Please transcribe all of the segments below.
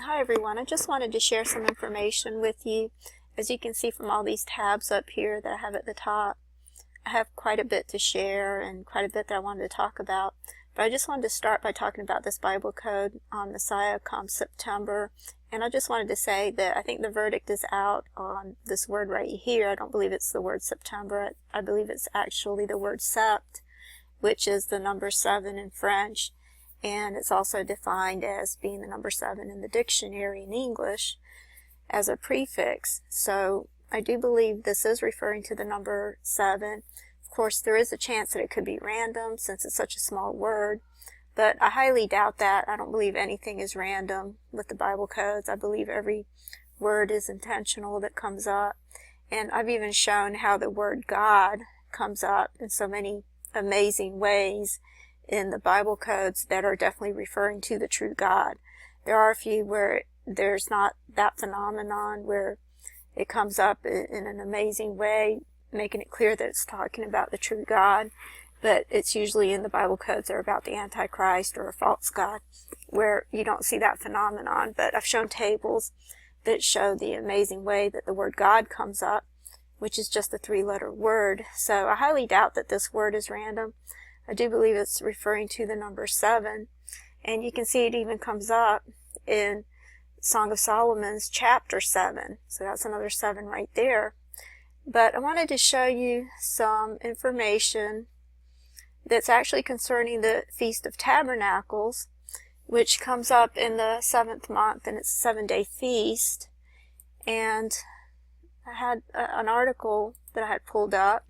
Hi everyone, I just wanted to share some information with you. As you can see from all these tabs up here that I have at the top, I have quite a bit to share and quite a bit that I wanted to talk about. But I just wanted to start by talking about this Bible code on Messiah come September. And I just wanted to say that I think the verdict is out on this word right here. I don't believe it's the word September. I believe it's actually the word sept, which is the number 7 in French. And it's also defined as being the number 7 in the dictionary in English as a prefix. So I do believe this is referring to the number 7. Of course, there is a chance that it could be random since it's such a small word, but I highly doubt that. I don't believe anything is random with the Bible codes. I believe every word is intentional that comes up. And I've even shown how the word God comes up in so many amazing ways in the Bible codes that are definitely referring to the true God. There are a few where there's not that phenomenon where it comes up in an amazing way, making it clear that it's talking about the true God, but it's usually in the Bible codes that are about the Antichrist or a false God, where you don't see that phenomenon. But I've shown tables that show the amazing way that the word God comes up, which is just a 3-letter word. So I highly doubt that this word is random. I do believe it's referring to the number 7, and you can see it even comes up in Song of Solomon's chapter 7, so that's another 7 right there. But I wanted to show you some information that's actually concerning the Feast of Tabernacles, which comes up in the 7th month, and it's a 7-day feast. And I had an article that I had pulled up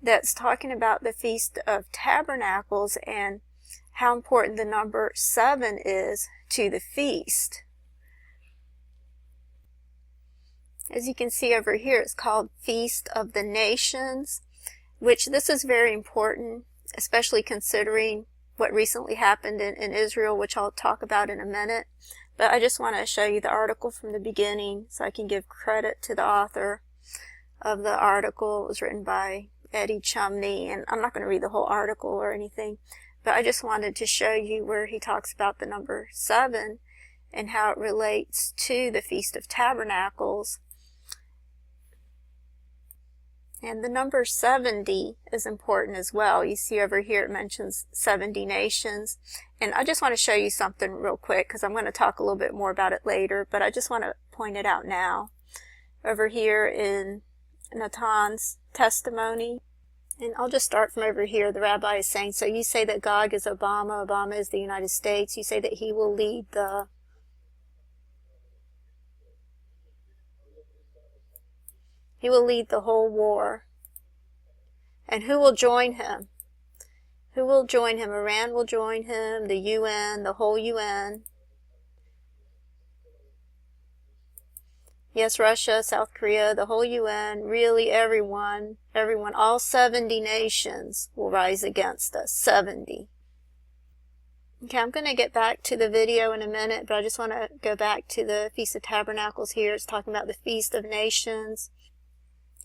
that's talking about the Feast of Tabernacles and how important the number 7 is to the feast. As you can see over here, it's called Feast of the Nations, which this is very important, especially considering what recently happened in Israel, which I'll talk about in a minute. But I just want to show you the article from the beginning so I can give credit to the author of the article. It was written by Eddie Chumney, and I'm not going to read the whole article or anything, but I just wanted to show you where he talks about the number 7 and how it relates to the Feast of Tabernacles. And the number 70 is important as well. You see over here it mentions 70 nations, and I just want to show you something real quick because I'm going to talk a little bit more about it later, but I just want to point it out now. Over here in Natan's testimony, and I'll just start from over here. The rabbi is saying, so you say that Gog is Obama, Obama is the United States, you say that he will lead the whole war. And who will join him? Who will join him? Iran will join him, the UN, the whole UN. Yes, Russia, South Korea, the whole UN, really everyone, all 70 nations will rise against us. 70. Okay, I'm going to get back to the video in a minute, but I just want to go back to the Feast of Tabernacles here. It's talking about the Feast of Nations.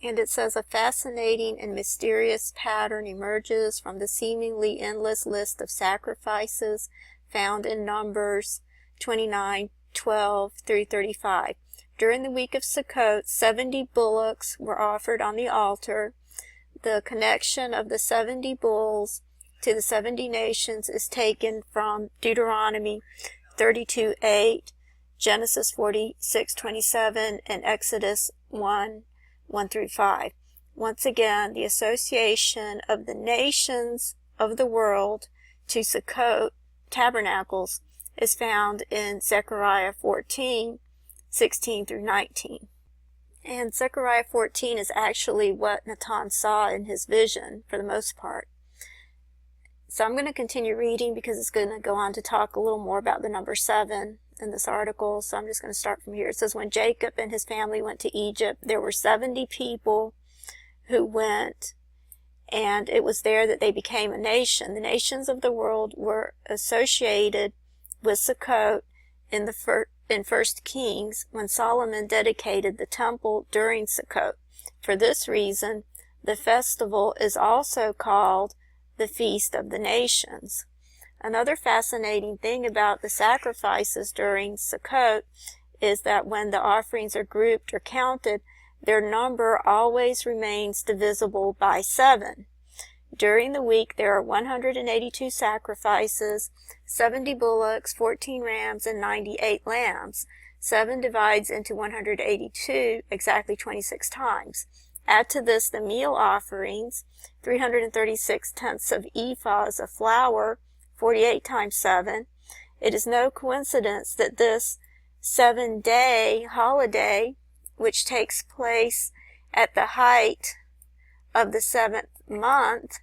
And it says, a fascinating and mysterious pattern emerges from the seemingly endless list of sacrifices found in Numbers 29:12 through 35. During the week of Sukkot, 70 bullocks were offered on the altar. The connection of the 70 bulls to the 70 nations is taken from Deuteronomy 32:8, Genesis 46:27, and Exodus 1:1 through 5. Once again, the association of the nations of the world to Sukkot tabernacles is found in Zechariah 14:16 through 19. And Zechariah 14 is actually what Natan saw in his vision for the most part. So I'm going to continue reading because it's going to go on to talk a little more about the number 7 in this article. So I'm just going to start from here. It says, when Jacob and his family went to Egypt, there were 70 people who went, and it was there that they became a nation. The nations of the world were associated with Sukkot in 1 Kings, when Solomon dedicated the temple during Sukkot. For this reason, the festival is also called the Feast of the Nations. Another fascinating thing about the sacrifices during Sukkot is that when the offerings are grouped or counted, their number always remains divisible by 7. During the week, there are 182 sacrifices, 70 bullocks, 14 rams, and 98 lambs. 7 divides into 182 exactly 26 times. Add to this the meal offerings, 336 tenths of ephahs of flour, 48 times 7. It is no coincidence that this 7-day holiday, which takes place at the height of the 7th month,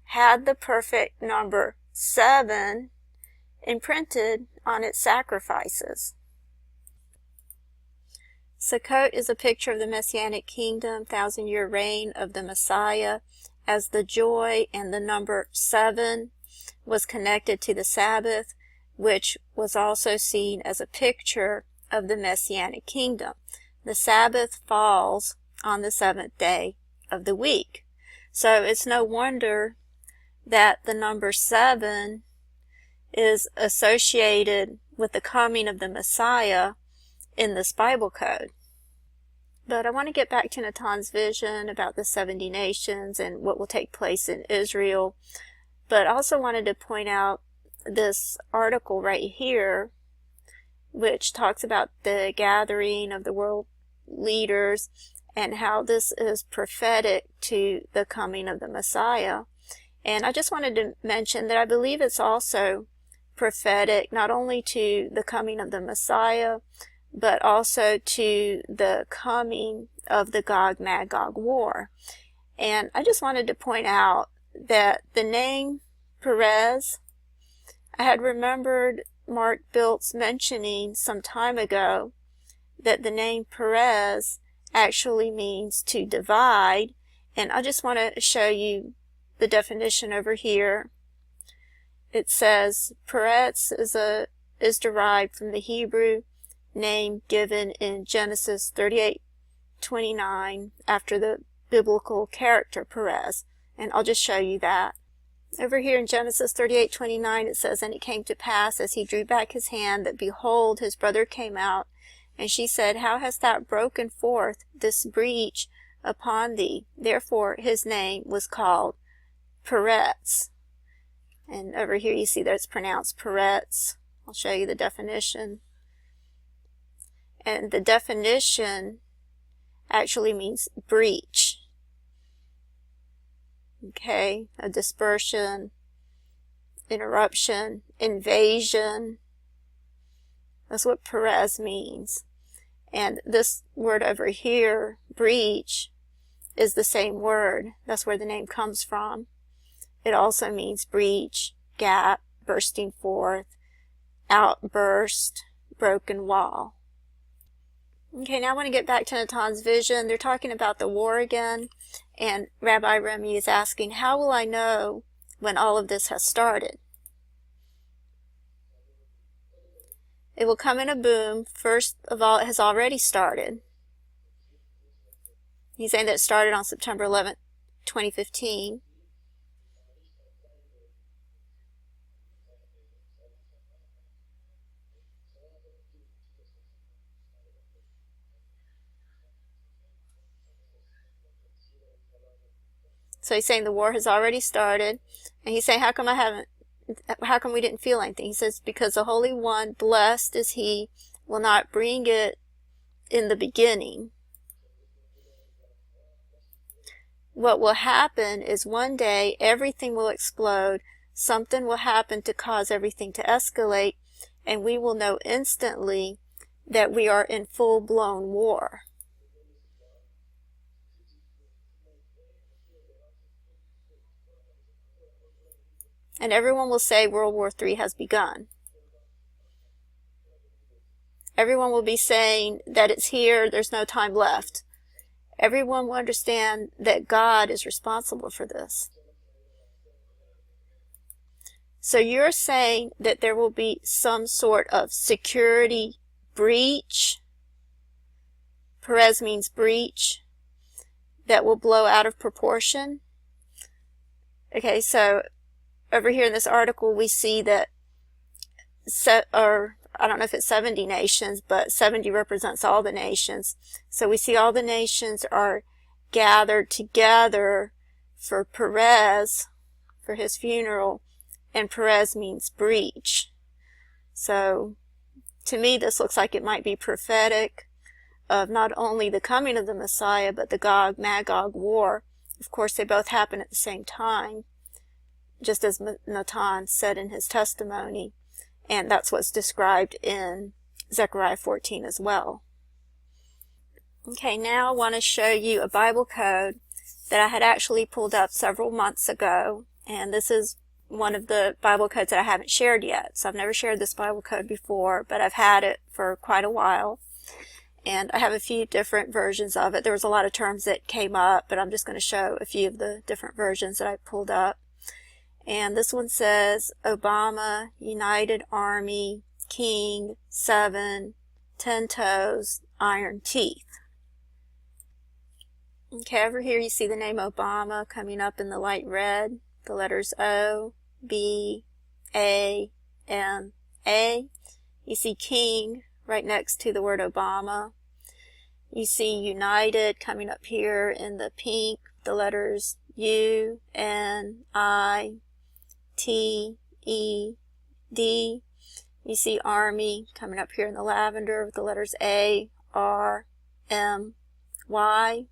had the perfect number 7 imprinted on its sacrifices. Sukkot is a picture of the Messianic kingdom, 1,000-year reign of the Messiah, as the joy and the number 7 was connected to the Sabbath, which was also seen as a picture of the Messianic kingdom. The Sabbath falls on the 7th day of the week. So it's no wonder that the number 7 is associated with the coming of the Messiah in this Bible code. But I want to get back to Natan's vision about the 70 nations and what will take place in Israel. But I also wanted to point out this article right here, which talks about the gathering of the world leaders and how this is prophetic to the coming of the Messiah. And I just wanted to mention that I believe it's also prophetic not only to the coming of the Messiah, but also to the coming of the Gog Magog War. And I just wanted to point out that the name Perez, I had remembered Mark Biltz mentioning some time ago that the name Perez actually means to divide, and I just want to show you the definition over here. It says Perez is derived from the Hebrew name given in Genesis 38:29 after the biblical character Perez, and I'll just show you that. Over here in Genesis 38:29 it says, "And it came to pass, as he drew back his hand, that behold, his brother came out, and she said, How hast thou broken forth this breach upon thee? Therefore his name was called Peretz." And over here you see that it's pronounced Peretz. I'll show you the definition. And the definition actually means breach. Okay, a dispersion, interruption, invasion. That's what Perez means. And this word over here, breach, is the same word. That's where the name comes from. It also means breach, gap, bursting forth, outburst, broken wall. Okay, now I want to get back to Natan's vision. They're talking about the war again, and Rabbi Remy is asking, how will I know when all of this has started? It will come in a boom. First of all, it has already started. He's saying that it started on September 11th, 2015. So he's saying the war has already started, and he's saying, how come we didn't feel anything? He says, because the Holy One, blessed is he, will not bring it in the beginning. What will happen is one day everything will explode, something will happen to cause everything to escalate, and we will know instantly that we are in full-blown war. And everyone will say World War III has begun. Everyone will be saying that it's here, there's no time left. Everyone will understand that God is responsible for this. So you're saying that there will be some sort of security breach. Perez means breach, that will blow out of proportion. Okay, so over here in this article, we see that I don't know if it's 70 nations, but 70 represents all the nations. So we see all the nations are gathered together for Perez, for his funeral, and Perez means breach. So to me, this looks like it might be prophetic of not only the coming of the Messiah, but the Gog Magog War. Of course, they both happen at the same time, just as Natan said in his testimony. And that's what's described in Zechariah 14 as well. Okay, now I want to show you a Bible code that I had actually pulled up several months ago. And this is one of the Bible codes that I haven't shared yet. So I've never shared this Bible code before, but I've had it for quite a while. And I have a few different versions of it. There was a lot of terms that came up, but I'm just going to show a few of the different versions that I pulled up. And this one says, Obama, United Army, King, 7, 10 toes, iron teeth. Okay, over here you see the name Obama coming up in the light red, the letters O, B, A, M, A. You see King right next to the word Obama. You see United coming up here in the pink, the letters U, N, I, T, E, D. You see Army coming up here in the lavender with the letters A, R, M, Y.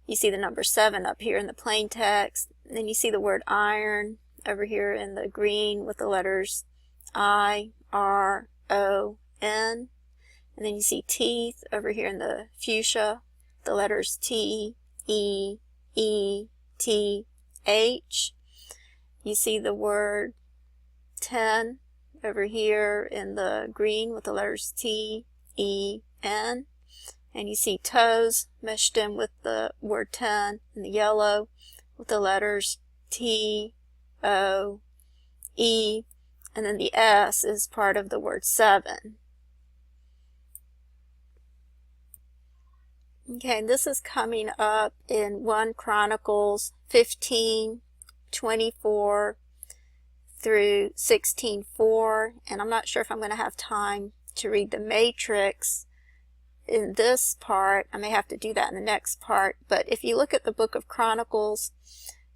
You see the number 7 up here in the plain text. And then you see the word iron over here in the green with the letters I, R, O, N. And then you see teeth over here in the fuchsia, the letters T, E, E, T, H. You see the word 10 over here in the green with the letters T, E, N. And you see toes meshed in with the word 10 in the yellow with the letters T, O, E. And then the S is part of the word 7. Okay, and this is coming up in 1 Chronicles 15, 24 through 16:4, and I'm not sure if I'm going to have time to read the matrix in this part. I may have to do that in the next part, but if you look at the book of Chronicles,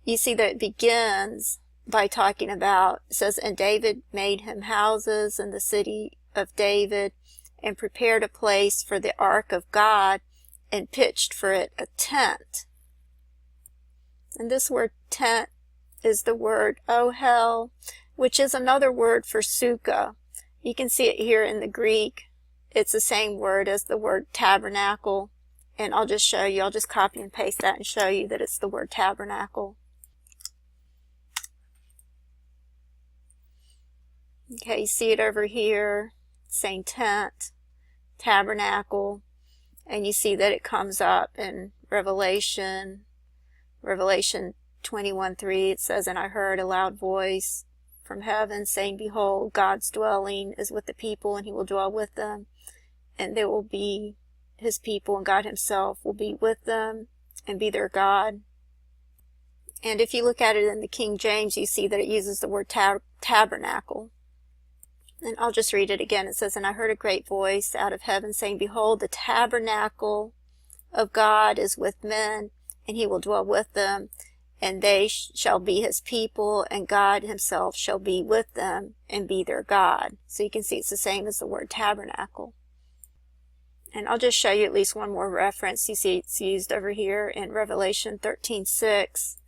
you see that it begins by talking about, it says, and David made him houses in the city of David and prepared a place for the ark of God and pitched for it a tent. And this word tent is the word ohel, which is another word for sukkah. You can see it here in the Greek. It's the same word as the word tabernacle. And I'll just show you, I'll just copy and paste that and show you that it's the word tabernacle. Okay, you see it over here, saying tent, tabernacle, and you see that it comes up in Revelation 21:3. It says, and I heard a loud voice from heaven saying, behold, God's dwelling is with the people, and he will dwell with them, and they will be his people, and God himself will be with them and be their God. And if you look at it in the King James, you see that it uses the word tabernacle. And I'll just read it again. It says, and I heard a great voice out of heaven saying, behold, the tabernacle of God is with men, and he will dwell with them, and they shall be his people, and God himself shall be with them and be their God. So you can see it's the same as the word tabernacle. And I'll just show you at least one more reference. You see it's used over here in Revelation 13:6.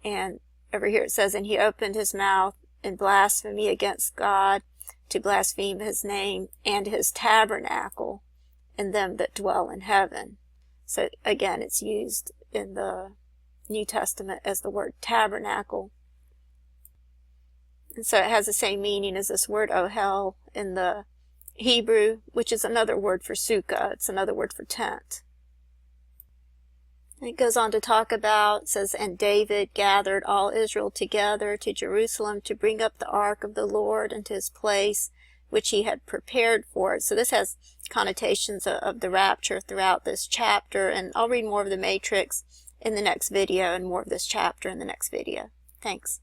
And over here it says, and he opened his mouth in blasphemy against God, to blaspheme his name and his tabernacle and them that dwell in heaven. So again, it's used in the New Testament as the word tabernacle. And so it has the same meaning as this word ohel in the Hebrew, which is another word for sukkah. It's another word for tent. And it goes on to talk about, it says, and David gathered all Israel together to Jerusalem to bring up the ark of the Lord into his place, which he had prepared for it. So this has connotations of the rapture throughout this chapter, and I'll read more of the matrix in the next video and more of this chapter in the next video. Thanks.